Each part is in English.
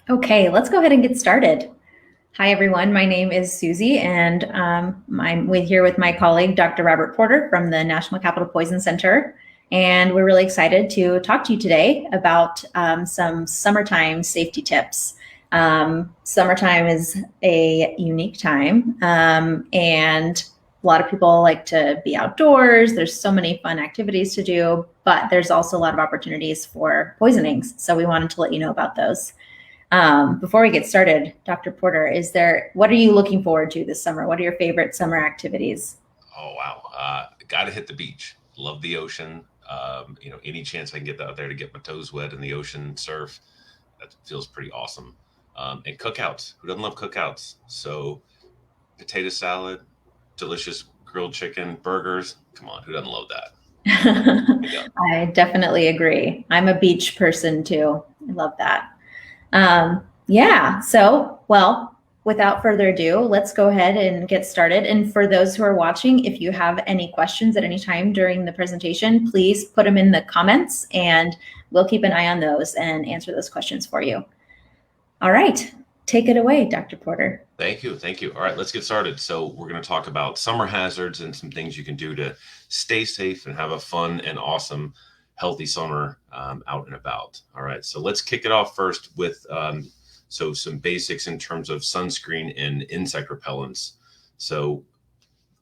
Okay, let's go ahead and get started. Hi, everyone. My name is Susie, and I'm here with my colleague, Dr. Robert Porter from the National Capital Poison Center. And we're really excited to talk to you today about some summertime safety tips. Summertime is a unique time, and a lot of people like to be outdoors. There's so many fun activities to do, but there's also a lot of opportunities for poisonings. So we wanted to let you know about those. Before we get started, Dr. Porter, what are you looking forward to this summer? What are your favorite summer activities? Oh wow! Got to hit the beach. Love the ocean. Any chance I can get out there to get my toes wet in the ocean, surf, that feels pretty awesome. And cookouts. Who doesn't love cookouts? So potato salad, delicious grilled chicken, burgers. Come on, who doesn't love that? Yeah. I definitely agree. I'm a beach person too. I love that. Yeah, so, well, without further ado, let's go ahead and get started. And for those who are watching, if you have any questions at any time during the presentation, please put them in the comments and we'll keep an eye on those and answer those questions for you. All right, take it away, Dr. Porter. Thank you. Thank you. All right, let's get started. So, we're going to talk about summer hazards and some things you can do to stay safe and have a fun and awesome, healthy summer out and about. All right, so let's kick it off first with some basics in terms of sunscreen and insect repellents. So,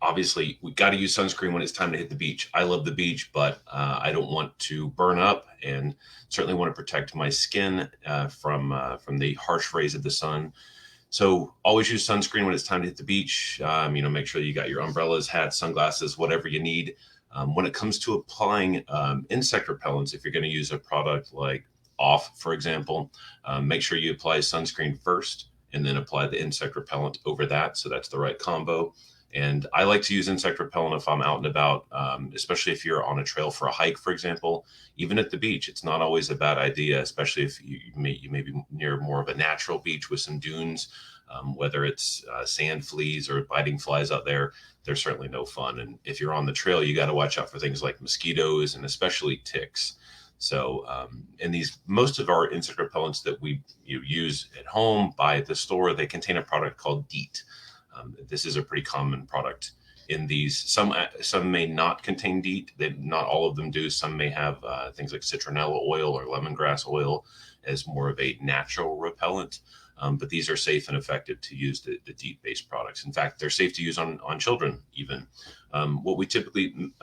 obviously we got to use sunscreen when it's time to hit the beach. I love the beach, but I don't want to burn up, and certainly want to protect my skin from the harsh rays of the sun. So always use sunscreen when it's time to hit the beach. Make sure you got your umbrellas, hats, sunglasses, whatever you need. When it comes to applying insect repellents, if you're going to use a product like Off, for example, make sure you apply sunscreen first and then apply the insect repellent over that. So that's the right combo. And I like to use insect repellent if I'm out and about, especially if you're on a trail for a hike, for example. Even at the beach, it's not always a bad idea, especially if you may be near more of a natural beach with some dunes. Whether it's sand fleas or biting flies out there, they're certainly no fun. And if you're on the trail, you got to watch out for things like mosquitoes and especially ticks. So, and these most of our insect repellents that we use at home, buy at the store, they contain a product called DEET. This is a pretty common product in these. Some may not contain DEET. Not all of them do. Some may have things like citronella oil or lemongrass oil as more of a natural repellent. But these are safe and effective to use the DEET-based products. In fact, they're safe to use on children even. What we typically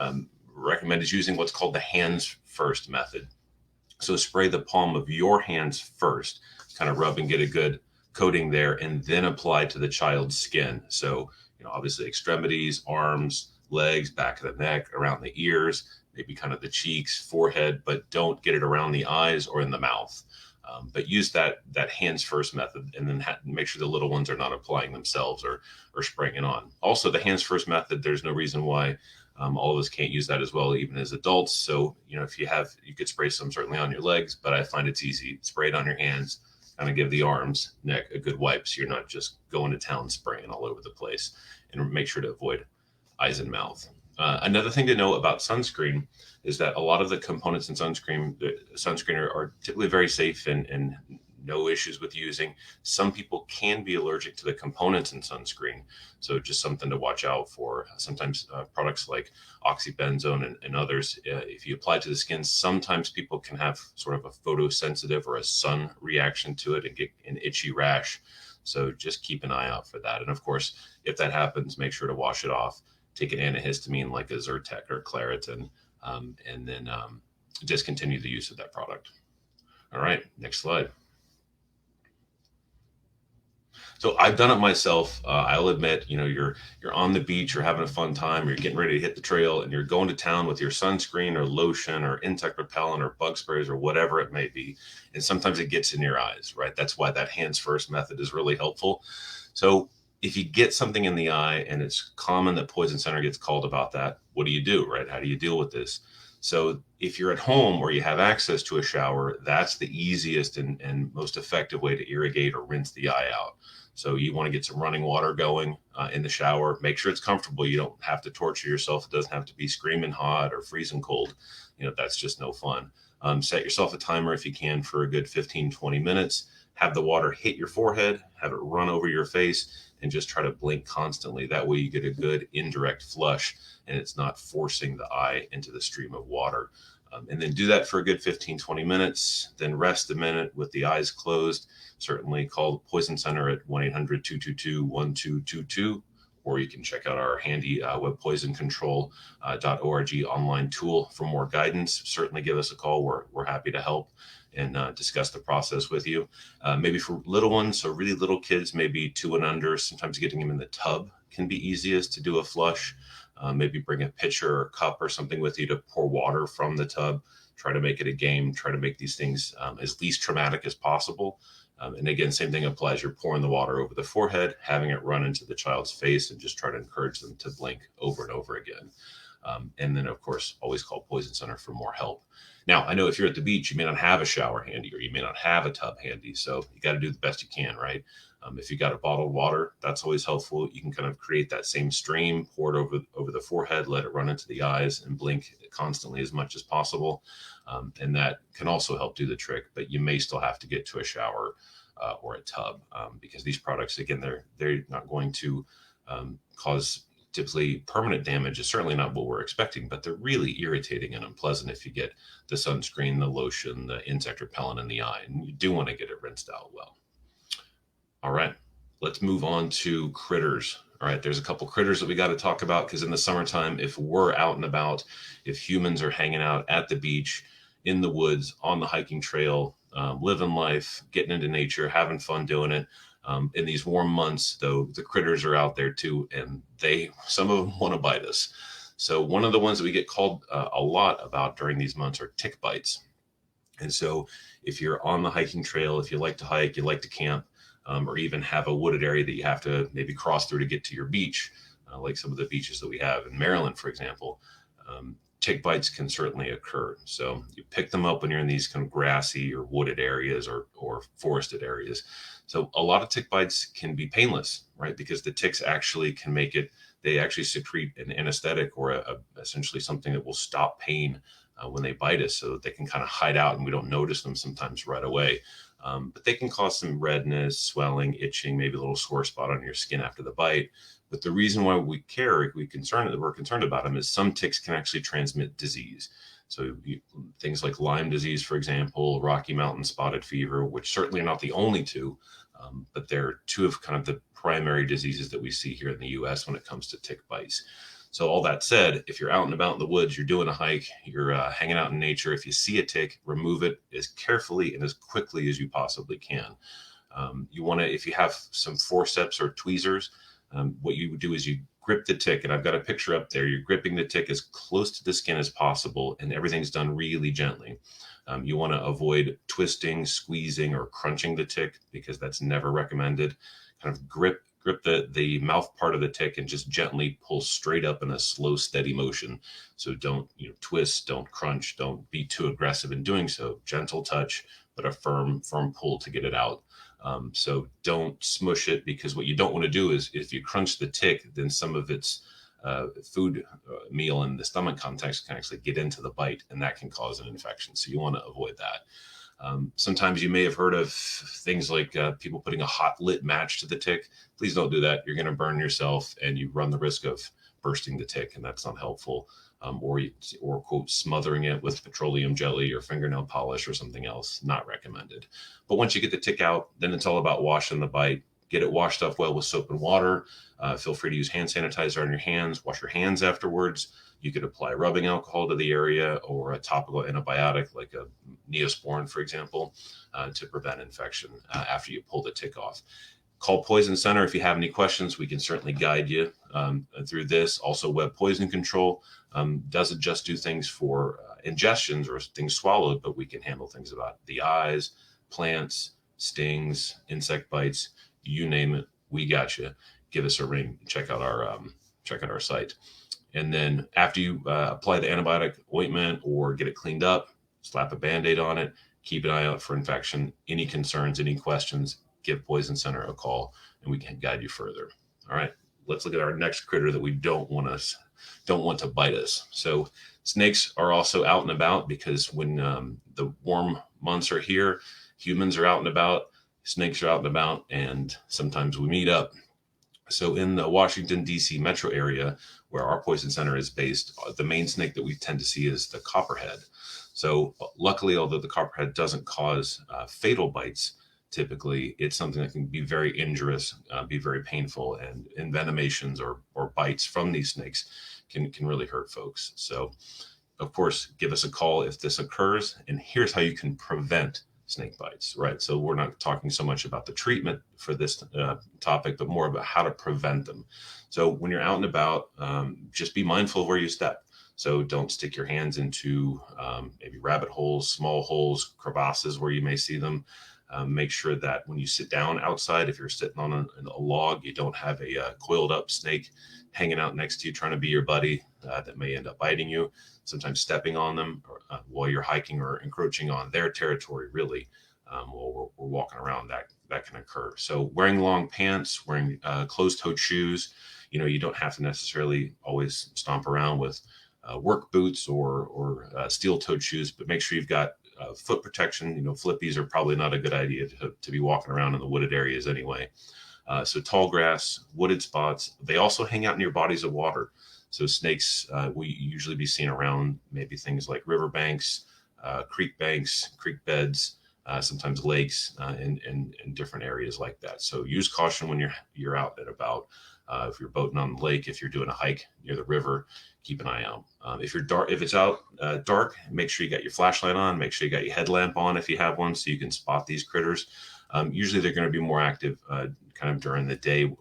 recommend is using what's called the hands first method. So spray the palm of your hands first, kind of rub and get a good coating there, and then apply to the child's skin. So, obviously extremities, arms, legs, back of the neck, around the ears, maybe kind of the cheeks, forehead, but don't get it around the eyes or in the mouth. But use that hands first method, and then make sure the little ones are not applying themselves or spraying it on. Also, the hands first method, there's no reason why all of us can't use that as well, even as adults. So, if you could spray some certainly on your legs, but I find it's easy. Spray it on your hands, kind of give the arms, neck a good wipe so you're not just going to town spraying all over the place. And make sure to avoid eyes and mouth. Another thing to know about sunscreen is that a lot of the components in sunscreen are typically very safe and no issues with using. Some people can be allergic to the components in sunscreen, so just something to watch out for. Sometimes products like oxybenzone and others, if you apply to the skin, sometimes people can have sort of a photosensitive or a sun reaction to it and get an itchy rash. So just keep an eye out for that. And of course, if that happens, make sure to wash it off. Take an antihistamine like a Zyrtec or Claritin, and then discontinue the use of that product. All right, next slide. So I've done it myself. I'll admit, you're on the beach, you're having a fun time, you're getting ready to hit the trail, and you're going to town with your sunscreen or lotion or insect repellent or bug sprays or whatever it may be. And sometimes it gets in your eyes, right? That's why that hands first method is really helpful. So if you get something in the eye, and it's common that Poison Center gets called about that, what do you do, right? How do you deal with this? So if you're at home or you have access to a shower, that's the easiest and most effective way to irrigate or rinse the eye out. So you want to get some running water going in the shower. Make sure it's comfortable. You don't have to torture yourself. It doesn't have to be screaming hot or freezing cold. That's just no fun. Set yourself a timer if you can for a good 15, 20 minutes. have the water hit your forehead, have it run over your face, and just try to blink constantly. That way you get a good indirect flush and it's not forcing the eye into the stream of water. And then do that for a good 15, 20 minutes, then rest a minute with the eyes closed. Certainly call the Poison Center at 1-800-222-1222, or you can check out our handy webpoisoncontrol.org online tool for more guidance. Certainly give us a call. We're happy to help and discuss the process with you. Maybe for little ones, so really little kids, maybe 2 and under, sometimes getting them in the tub can be easiest to do a flush. Maybe bring a pitcher or cup or something with you to pour water from the tub. Try to make it a game. Try to make these things as least traumatic as possible. And again, same thing applies. You're pouring the water over the forehead, having it run into the child's face, and just try to encourage them to blink over and over again. And then, of course, always call Poison Center for more help. Now, I know if you're at the beach, you may not have a shower handy, or you may not have a tub handy. So you got to do the best you can, right? If you got a bottled water, that's always helpful. You can kind of create that same stream, pour it over the forehead, let it run into the eyes, and blink constantly as much as possible. And that can also help do the trick, but you may still have to get to a shower or a tub because these products, again, they're not going to cause typically permanent damage. Is certainly not what we're expecting, but they're really irritating and unpleasant if you get the sunscreen, the lotion, the insect repellent in the eye, and you do want to get it rinsed out well. All right, let's move on to critters. All right, there's a couple critters that we got to talk about because in the summertime, if we're out and about, if humans are hanging out at the beach, in the woods, on the hiking trail, living life, getting into nature, having fun doing it. In these warm months, though, the critters are out there too, and some of them want to bite us. So one of the ones that we get called a lot about during these months are tick bites. And so if you're on the hiking trail, if you like to hike, you like to camp, or even have a wooded area that you have to maybe cross through to get to your beach, like some of the beaches that we have in Maryland, for example, tick bites can certainly occur. So you pick them up when you're in these kind of grassy or wooded areas or forested areas. So a lot of tick bites can be painless, right? Because the ticks actually can they actually secrete an anesthetic or essentially something that will stop pain when they bite us, so that they can kind of hide out and we don't notice them sometimes right away. But they can cause some redness, swelling, itching, maybe a little sore spot on your skin after the bite. But the reason why we're concerned about them is some ticks can actually transmit disease. So things like Lyme disease, for example, Rocky Mountain spotted fever, which certainly are not the only two, but they're two of kind of the primary diseases that we see here in the U.S. when it comes to tick bites. So all that said, if you're out and about in the woods, you're doing a hike, you're hanging out in nature, if you see a tick, remove it as carefully and as quickly as you possibly can. You want to, if you have some forceps or tweezers, what you would do is you grip the tick, and I've got a picture up there. You're gripping the tick as close to the skin as possible, and everything's done really gently. You want to avoid twisting, squeezing, or crunching the tick because that's never recommended. Kind of grip the mouth part of the tick and just gently pull straight up in a slow, steady motion. So don't twist, don't crunch, don't be too aggressive in doing so. Gentle touch, but a firm pull to get it out. So don't smush it, because what you don't want to do is if you crunch the tick, then some of its food meal in the stomach context can actually get into the bite, and that can cause an infection. So you want to avoid that. Sometimes you may have heard of things like people putting a hot lit match to the tick. Please don't do that. You're going to burn yourself and you run the risk of bursting the tick, and that's not helpful. Or quote, smothering it with petroleum jelly or fingernail polish or something else, not recommended. But once you get the tick out, then it's all about washing the bite. Get it washed off well with soap and water. Feel free to use hand sanitizer on your hands. Wash your hands afterwards. You could apply rubbing alcohol to the area or a topical antibiotic like a Neosporin, for example, to prevent infection after you pull the tick off. Call Poison Center if you have any questions. We can certainly guide you through this. Also, Web Poison Control doesn't just do things for ingestions or things swallowed, but we can handle things about the eyes, plants, stings, insect bites, you name it. We got you. Give us a ring. Check out our site. And then after you apply the antibiotic ointment or get it cleaned up, slap a Band-Aid on it, keep an eye out for infection. Any concerns, any questions, give Poison Center a call and we can guide you further. All right, let's look at our next critter that we don't want to bite us. So snakes are also out and about because when the warm months are here, humans are out and about. snakes are out and about, and sometimes we meet up. So in the Washington, D.C. metro area, where our poison center is based, the main snake that we tend to see is the copperhead. So luckily, although the copperhead doesn't cause fatal bites, typically it's something that can be very injurious, be very painful, and envenomations or bites from these snakes can really hurt folks. So of course, give us a call if this occurs. And here's how you can prevent snake bites, right? So we're not talking so much about the treatment for this topic, but more about how to prevent them. So when you're out and about, just be mindful of where you step. So don't stick your hands into maybe rabbit holes, small holes, crevasses where you may see them. Make sure that when you sit down outside, if you're sitting on a log, you don't have a coiled up snake hanging out next to you trying to be your buddy that may end up biting you. Sometimes stepping on them while you're hiking or encroaching on their territory, really, while we're walking around, that can occur. So wearing long pants, wearing closed-toed shoes, you don't have to necessarily always stomp around with work boots or steel-toed shoes, but make sure you've got foot protection. Flippies are probably not a good idea to be walking around in the wooded areas anyway. So tall grass, wooded spots, they also hang out near bodies of water. So snakes will usually be seen around maybe things like riverbanks, creek banks, creek beds, sometimes lakes, in different areas like that. So use caution when you're out and about. If you're boating on the lake, if you're doing a hike near the river, keep an eye out. If it's out dark, make sure you got your flashlight on. Make sure you got your headlamp on if you have one, so you can spot these critters. Usually they're going to be more active kind of during the day,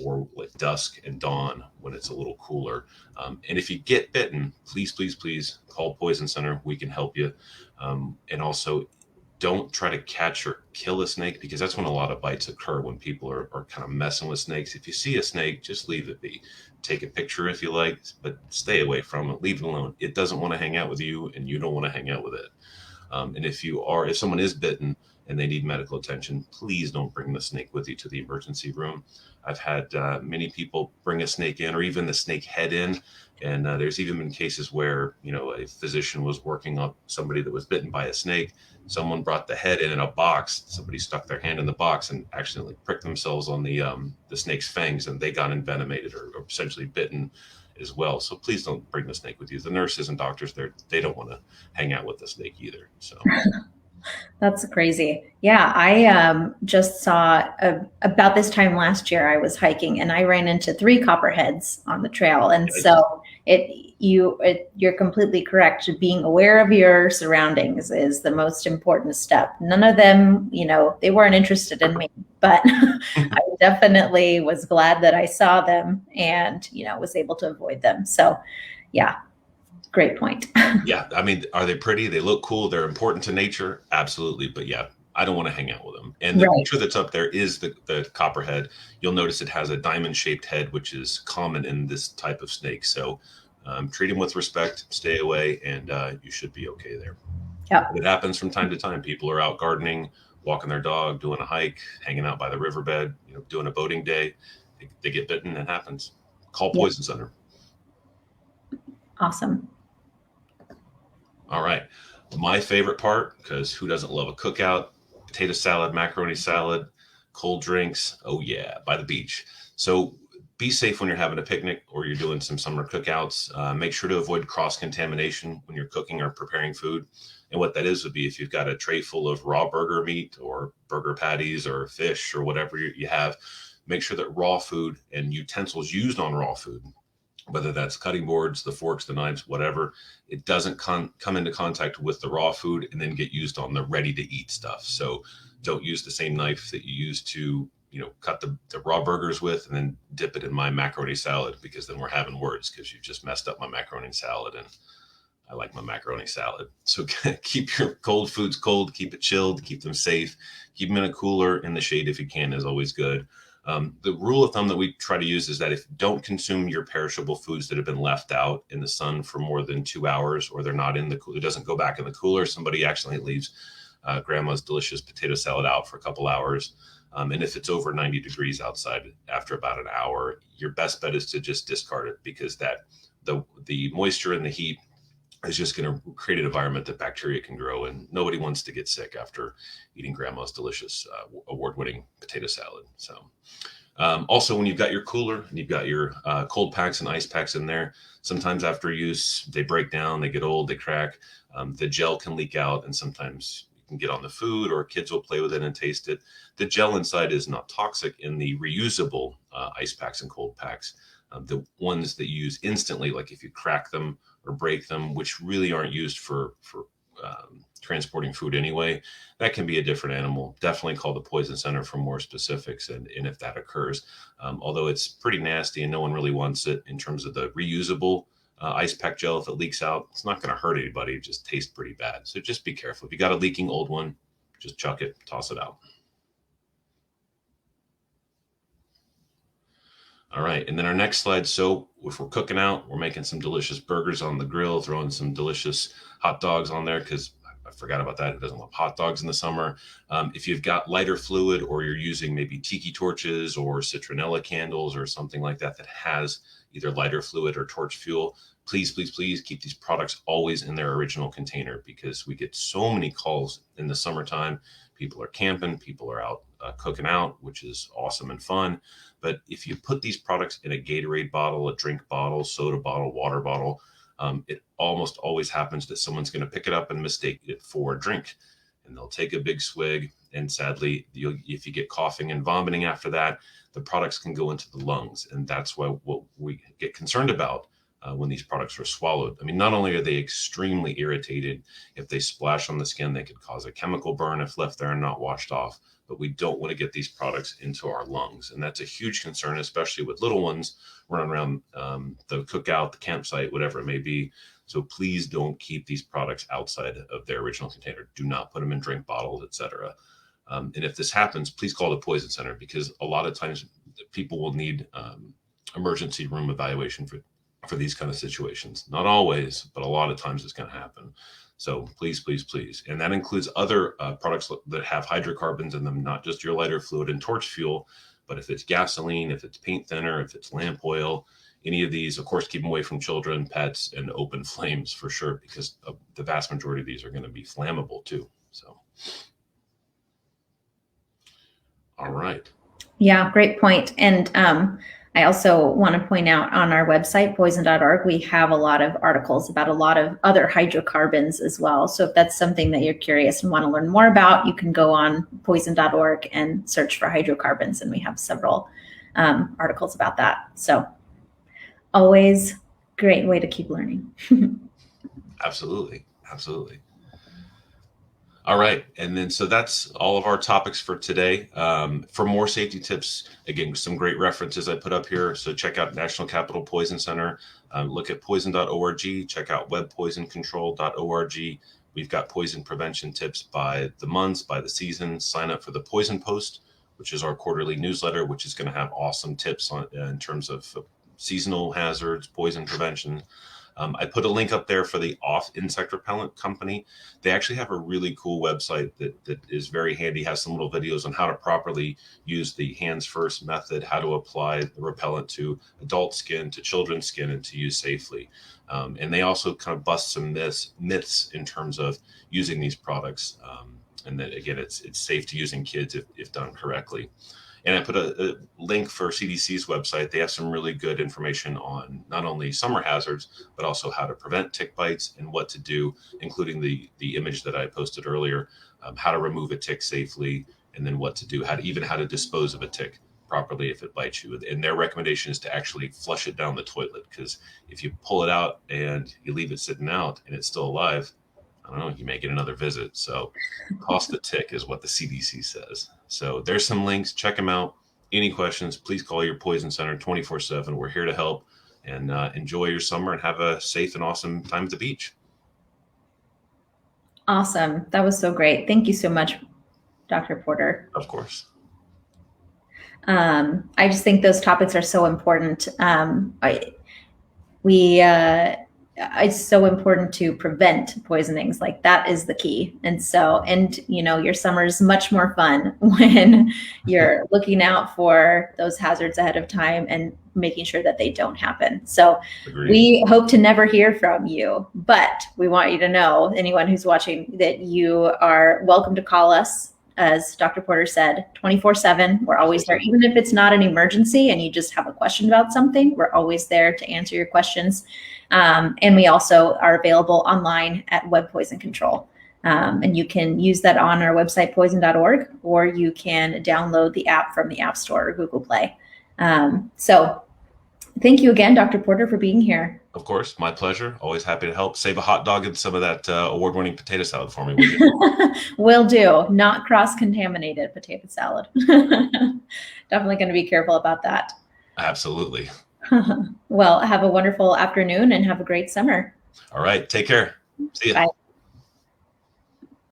or like dusk and dawn when it's a little cooler. And if you get bitten, please, please, please call Poison Center. We can help you. And also, don't try to catch or kill a snake, because that's when a lot of bites occur, when people are kind of messing with snakes. If you see a snake, just leave it be. Take a picture if you like, but stay away from it. Leave it alone. It doesn't want to hang out with you, and you don't want to hang out with it. And if someone is bitten and they need medical attention, please don't bring the snake with you to the emergency room. I've had many people bring a snake in, or even the snake head in. And there's even been cases where, a physician was working up somebody that was bitten by a snake. Someone brought the head in a box. Somebody stuck their hand in the box and accidentally pricked themselves on the snake's fangs, and they got envenomated or essentially bitten as well. So please don't bring the snake with you. The nurses and doctors there, they don't want to hang out with the snake either. So That's crazy. Yeah, I just saw about this time last year. I was hiking and I ran into 3 copperheads on the trail, and so you're completely correct. Being aware of your surroundings is the most important step. None of them, they weren't interested in me, but I definitely was glad that I saw them and was able to avoid them. So, yeah. Great point. Yeah, I mean, are they pretty? They look cool. They're important to nature. Absolutely. But yeah, I don't want to hang out with them. And the Right. picture that's up there is the copperhead. You'll notice it has a diamond-shaped head, which is common in this type of snake. So treat them with respect, stay away, and you should be okay there. Yeah. It happens from time to time. People are out gardening, walking their dog, doing a hike, hanging out by the riverbed, doing a boating day. They get bitten. It happens. Call Poison Center. Awesome. All right. My favorite part, because who doesn't love a cookout? Potato salad, macaroni salad, cold drinks. Oh, yeah, by the beach. So be safe when you're having a picnic or you're doing some summer cookouts. Make sure to avoid cross-contamination when you're cooking or preparing food. And what that is would be if you've got a tray full of raw burger meat or burger patties or fish or whatever you have, make sure that raw food and utensils used on raw food, whether that's cutting boards, the forks, the knives, whatever, it doesn't come into contact with the raw food and then get used on the ready to eat stuff. So don't use the same knife that you use to, cut the raw burgers with and then dip it in my macaroni salad, because then we're having words, because you've just messed up my macaroni salad, and I like my macaroni salad. So keep your cold foods cold, keep it chilled, keep them safe, keep them in a cooler. In the shade if you can is always good. The rule of thumb that we try to use is that if you don't consume your perishable foods that have been left out in the sun for more than 2 hours, or they're not in the cooler, it doesn't go back in the cooler. Somebody accidentally leaves grandma's delicious potato salad out for a couple hours. And if it's over 90 degrees outside after about an hour, your best bet is to just discard it, because the moisture and the heat is just going to create an environment that bacteria can grow, and nobody wants to get sick after eating grandma's delicious award-winning potato salad. So also, when you've got your cooler and you've got your cold packs and ice packs in there, sometimes after use, they break down, they get old, they crack. The gel can leak out, and sometimes you can get on the food, or kids will play with it and taste it. The gel inside is not toxic in the reusable ice packs and cold packs. The ones that you use instantly, like if you crack them or break them, which really aren't used for transporting food anyway, that can be a different animal. Definitely call the Poison Center for more specifics and if that occurs. Although it's pretty nasty and no one really wants it in terms of the reusable ice pack gel. If it leaks out, it's not going to hurt anybody. It just tastes pretty bad. So just be careful. If you got a leaking old one, just chuck it, toss it out. All right, and then our next slide. So if we're cooking out, we're making some delicious burgers on the grill, throwing some delicious hot dogs on there, because I forgot about that. It doesn't love hot dogs in the summer. If you've got lighter fluid, or you're using maybe tiki torches or citronella candles or something like that that has either lighter fluid or torch fuel, please, please, please keep these products always in their original container, because we get so many calls in the summertime. People are camping, people are out cooking out, which is awesome and fun. But if you put these products in a Gatorade bottle, a drink bottle, soda bottle, water bottle, it almost always happens that someone's going to pick it up and mistake it for a drink. And they'll take a big swig. And sadly, if you get coughing and vomiting after that, the products can go into the lungs. And that's what we get concerned about when these products are swallowed. I mean, not only are they extremely irritated, if they splash on the skin, they could cause a chemical burn if left there and not washed off. But we don't want to get these products into our lungs. And that's a huge concern, especially with little ones running around the cookout, the campsite, whatever it may be. So please don't keep these products outside of their original container. Do not put them in drink bottles, etc. And if this happens, please call the Poison Center, because a lot of times people will need emergency room evaluation for these kind of situations. Not always, but a lot of times it's going to happen. So please, please, please. And that includes other products that have hydrocarbons in them, not just your lighter fluid and torch fuel, but if it's gasoline, if it's paint thinner, if it's lamp oil, any of these, of course, keep them away from children, pets, and open flames for sure, because the vast majority of these are going to be flammable too. So, all right. Yeah, great point. And I also want to point out, on our website, poison.org, we have a lot of articles about a lot of other hydrocarbons as well. So if that's something that you're curious and want to learn more about, you can go on poison.org and search for hydrocarbons, and we have several articles about that. So always great way to keep learning. Absolutely. Absolutely. All right. And then, so that's all of our topics for today. For more safety tips, again, some great references I put up here. So check out National Capital Poison Center, look at poison.org, check out webpoisoncontrol.org. We've got poison prevention tips by the months, by the season. Sign up for the Poison Post, which is our quarterly newsletter, which is going to have awesome tips in terms of seasonal hazards, poison prevention. I put a link up there for the Off Insect Repellent Company. They actually have a really cool website that is very handy, has some little videos on how to properly use the hands first method, how to apply the repellent to adult skin, to children's skin, and to use safely. And they also kind of bust some myths in terms of using these products. And that, again, it's safe to use in kids if done correctly. And I put a link for CDC's website. They have some really good information on not only summer hazards, but also how to prevent tick bites and what to do, including the image that I posted earlier, how to remove a tick safely, and then what to do, how to dispose of a tick properly if it bites you. And their recommendation is to actually flush it down the toilet, because if you pull it out and you leave it sitting out and it's still alive, I don't know, you may get another visit. So cost the tick is what the CDC says. So there's some links. Check them out. Any questions, please call your Poison Center 24/7. We're here to help, and enjoy your summer and have a safe and awesome time at the beach. Awesome. That was so great. Thank you so much, Dr. Porter. Of course. I just think those topics are so important. It's so important to prevent poisonings. Like, that is the key. And your summer is much more fun when you're looking out for those hazards ahead of time, and making sure that they don't happen. So Agreed. we hope to never hear from you, but we want you to know, anyone who's watching, that you are welcome to call us. As Dr. Porter said, 24/7. We're always there. Even if it's not an emergency and you just have a question about something, we're always there to answer your questions. And we also are available online at Web Poison Control. And you can use that on our website, poison.org, or you can download the app from the App Store or Google Play. So thank you again, Dr. Porter, for being here. Of course, my pleasure. Always happy to help. Save a hot dog and some of that award-winning potato salad for me, would you? Will do. Not cross-contaminated potato salad. Definitely going to be careful about that. Absolutely. Well, have a wonderful afternoon and have a great summer. All right. Take care. See you. Bye.